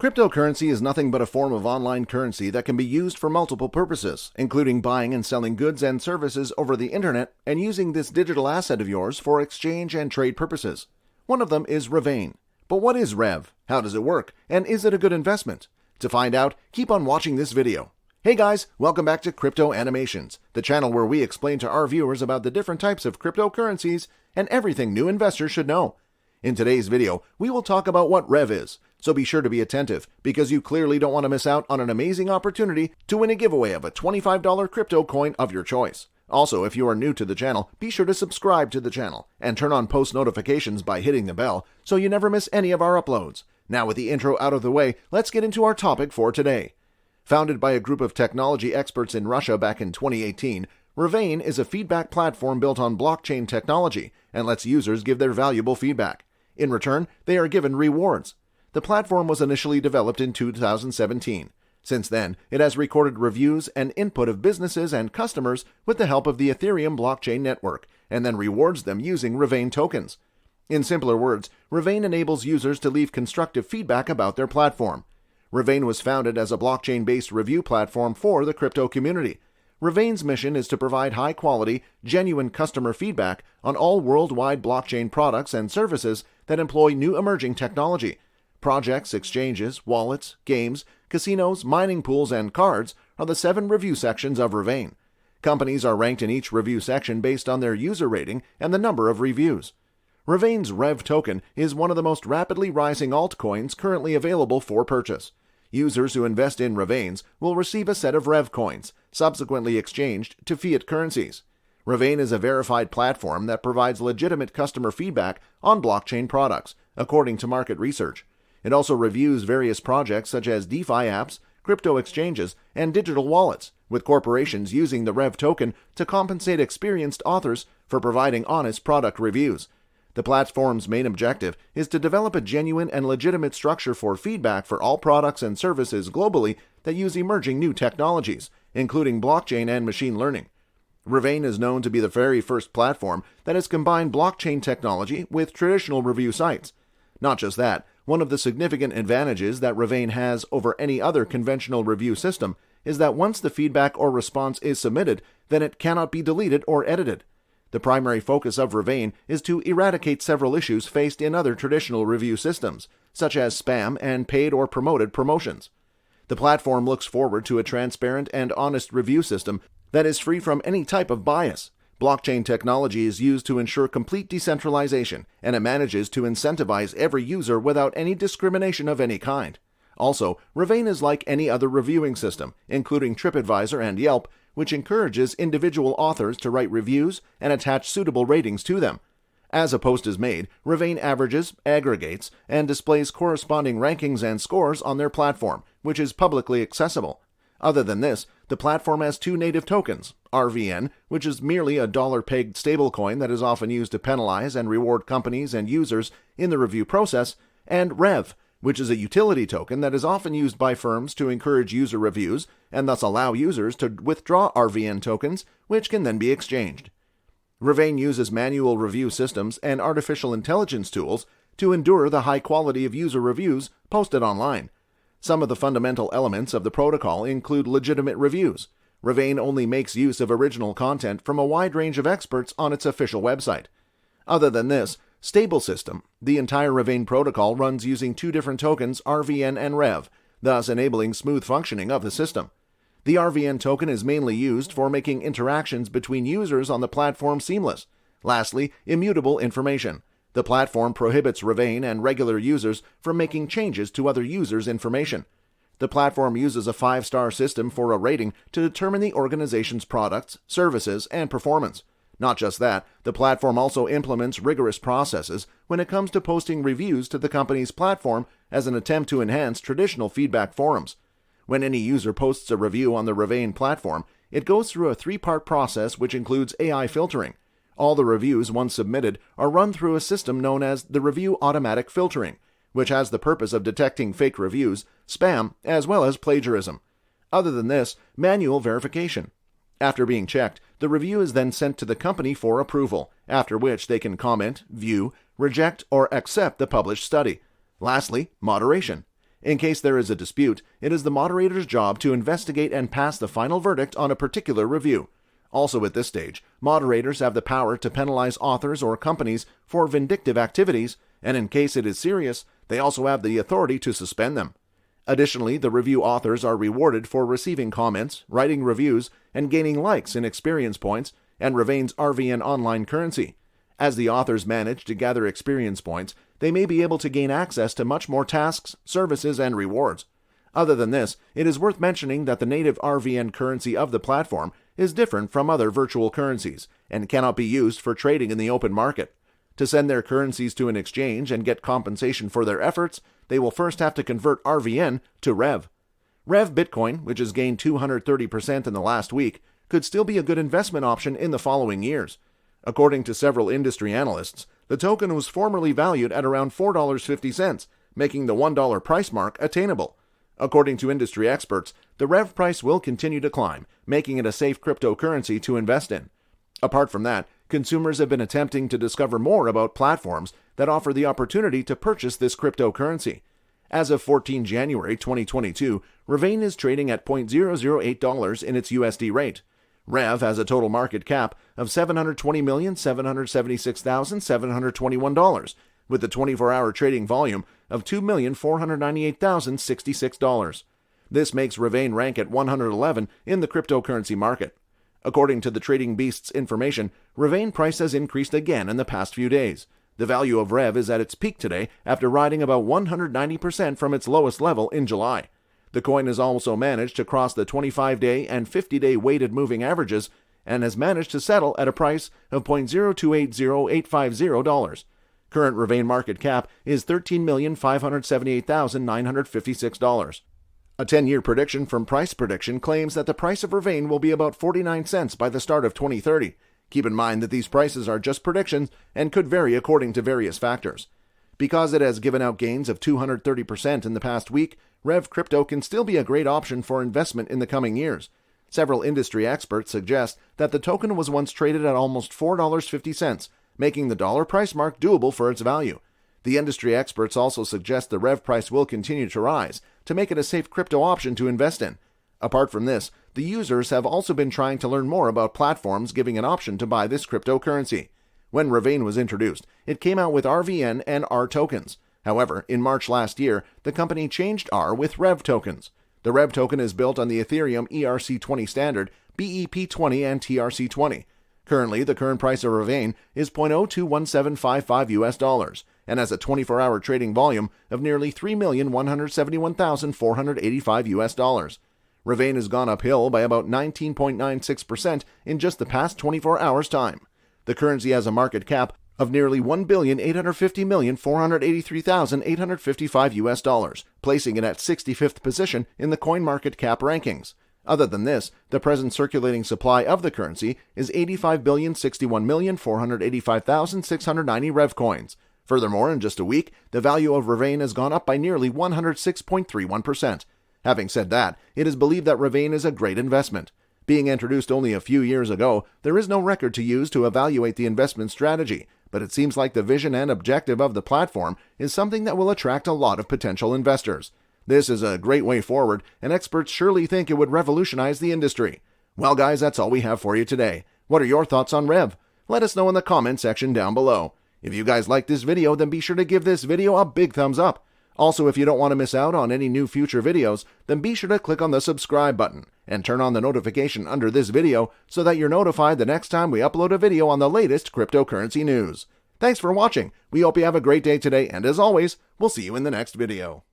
Cryptocurrency is nothing but a form of online currency that can be used for multiple purposes, including buying and selling goods and services over the internet and using this digital asset of yours for exchange and trade purposes. One of them is Revain. But what is REV? How does it work? And is it a good investment? To find out, keep on watching this video. Hey guys, welcome back to Crypto Animations, the channel where we explain to our viewers about the different types of cryptocurrencies and everything new investors should know. In today's video, we will talk about what REV is, so be sure to be attentive because you clearly don't want to miss out on an amazing opportunity to win a giveaway of a $25 crypto coin of your choice. Also, if you are new to the channel, be sure to subscribe to the channel and turn on post notifications by hitting the bell so you never miss any of our uploads. Now with the intro out of the way, let's get into our topic for today. Founded by a group of technology experts in Russia back in 2018, Revain is a feedback platform built on blockchain technology and lets users give their valuable feedback. In return, they are given rewards. The platform was initially developed in 2017. Since then, it has recorded reviews and input of businesses and customers with the help of the Ethereum blockchain network, and then rewards them using Revain tokens. In simpler words, Revain enables users to leave constructive feedback about their platform. Revain was founded as a blockchain-based review platform for the crypto community. Revain's mission is to provide high-quality, genuine customer feedback on all worldwide blockchain products and services that employ new emerging technology. Projects, exchanges, wallets, games, casinos, mining pools, and cards are the 7 review sections of Revain. Companies are ranked in each review section based on their user rating and the number of reviews. Revain's REV token is one of the most rapidly rising altcoins currently available for purchase. Users who invest in Revains will receive a set of REV coins, subsequently exchanged to fiat currencies. Revain is a verified platform that provides legitimate customer feedback on blockchain products, according to market research. It also reviews various projects such as DeFi apps, crypto exchanges, and digital wallets, with corporations using the REV token to compensate experienced authors for providing honest product reviews. The platform's main objective is to develop a genuine and legitimate structure for feedback for all products and services globally that use emerging new technologies, including blockchain and machine learning. Revain is known to be the very first platform that has combined blockchain technology with traditional review sites. Not just that, one of the significant advantages that Revain has over any other conventional review system is that once the feedback or response is submitted, then it cannot be deleted or edited. The primary focus of Revain is to eradicate several issues faced in other traditional review systems, such as spam and paid or promoted promotions. The platform looks forward to a transparent and honest review system that is free from any type of bias. Blockchain technology is used to ensure complete decentralization, and it manages to incentivize every user without any discrimination of any kind. Also, Revain is like any other reviewing system, including TripAdvisor and Yelp, which encourages individual authors to write reviews and attach suitable ratings to them. As a post is made, Revain averages, aggregates, and displays corresponding rankings and scores on their platform, which is publicly accessible. Other than this, the platform has 2 native tokens, RVN, which is merely a dollar-pegged stablecoin that is often used to penalize and reward companies and users in the review process, and REV, which is a utility token that is often used by firms to encourage user reviews and thus allow users to withdraw RVN tokens, which can then be exchanged. Revain uses manual review systems and artificial intelligence tools to endure the high quality of user reviews posted online. Some of the fundamental elements of the protocol include legitimate reviews. Revain only makes use of original content from a wide range of experts on its official website. Other than this, stable system. The entire Revain protocol runs using 2 different tokens, RVN and REV, thus enabling smooth functioning of the system. The RVN token is mainly used for making interactions between users on the platform seamless. Lastly, immutable information. The platform prohibits Revain and regular users from making changes to other users' information. The platform uses a 5-star system for a rating to determine the organization's products, services, and performance. Not just that, the platform also implements rigorous processes when it comes to posting reviews to the company's platform as an attempt to enhance traditional feedback forums. When any user posts a review on the Revain platform, it goes through a 3-part process which includes AI filtering. All the reviews once submitted are run through a system known as the Review Automatic Filtering, which has the purpose of detecting fake reviews, spam, as well as plagiarism. Other than this, manual verification. After being checked, the review is then sent to the company for approval, after which they can comment, view, reject, or accept the published study. Lastly, moderation. In case there is a dispute, it is the moderator's job to investigate and pass the final verdict on a particular review. Also at this stage, moderators have the power to penalize authors or companies for vindictive activities, and in case it is serious, they also have the authority to suspend them. Additionally, the review authors are rewarded for receiving comments, writing reviews, and gaining likes and experience points, and Revain's RVN online currency. As the authors manage to gather experience points, they may be able to gain access to much more tasks, services, and rewards. Other than this, it is worth mentioning that the native RVN currency of the platform is different from other virtual currencies and cannot be used for trading in the open market. To send their currencies to an exchange and get compensation for their efforts, they will first have to convert RVN to REV. REV Bitcoin, which has gained 230% in the last week, could still be a good investment option in the following years. According to several industry analysts, the token was formerly valued at around $4.50, making the $1 price mark attainable. According to industry experts, the REV price will continue to climb, making it a safe cryptocurrency to invest in. Apart from that, consumers have been attempting to discover more about platforms that offer the opportunity to purchase this cryptocurrency. As of 14 January 2022, Revain is trading at $0.008 in its USD rate. REV has a total market cap of $720,776,721, with a 24-hour trading volume of $2,498,066. This makes Revain rank at 111 in the cryptocurrency market. According to the Trading Beast's information, Revain price has increased again in the past few days. The value of REV is at its peak today after riding about 190% from its lowest level in July. The coin has also managed to cross the 25-day and 50-day weighted moving averages and has managed to settle at a price of $0.0280850. Current Revain market cap is $13,578,956. A 10-year prediction from Price Prediction claims that the price of Revain will be about 49 cents by the start of 2030. Keep in mind that these prices are just predictions and could vary according to various factors. Because it has given out gains of 230% in the past week, REV Crypto can still be a great option for investment in the coming years. Several industry experts suggest that the token was once traded at almost $4.50, making the dollar price mark doable for its value. The industry experts also suggest the REV price will continue to rise to make it a safe crypto option to invest in. Apart from this, the users have also been trying to learn more about platforms giving an option to buy this cryptocurrency. When Revain was introduced, it came out with RVN and R tokens. However, in March last year, the company changed R with REV tokens. The REV token is built on the Ethereum ERC20 standard, BEP20 and TRC20. Currently, the current price of Revain is $0.021755 and has a 24-hour trading volume of nearly $3,171,485. Revain has gone uphill by about 19.96% in just the past 24 hours' time. The currency has a market cap of nearly $1,850,483,855, placing it at 65th position in the CoinMarketCap rankings. Other than this, the present circulating supply of the currency is 85,061,485,690 REV coins. Furthermore, in just a week, the value of Revain has gone up by nearly 106.31%. Having said that, it is believed that Revain is a great investment. Being introduced only a few years ago, there is no record to use to evaluate the investment strategy, but it seems like the vision and objective of the platform is something that will attract a lot of potential investors. This is a great way forward, and experts surely think it would revolutionize the industry. Well guys, that's all we have for you today. What are your thoughts on REV? Let us know in the comment section down below. If you guys like this video, then be sure to give this video a big thumbs up. Also, if you don't want to miss out on any new future videos, then be sure to click on the subscribe button and turn on the notification under this video so that you're notified the next time we upload a video on the latest cryptocurrency news. Thanks for watching. We hope you have a great day today, and as always, we'll see you in the next video.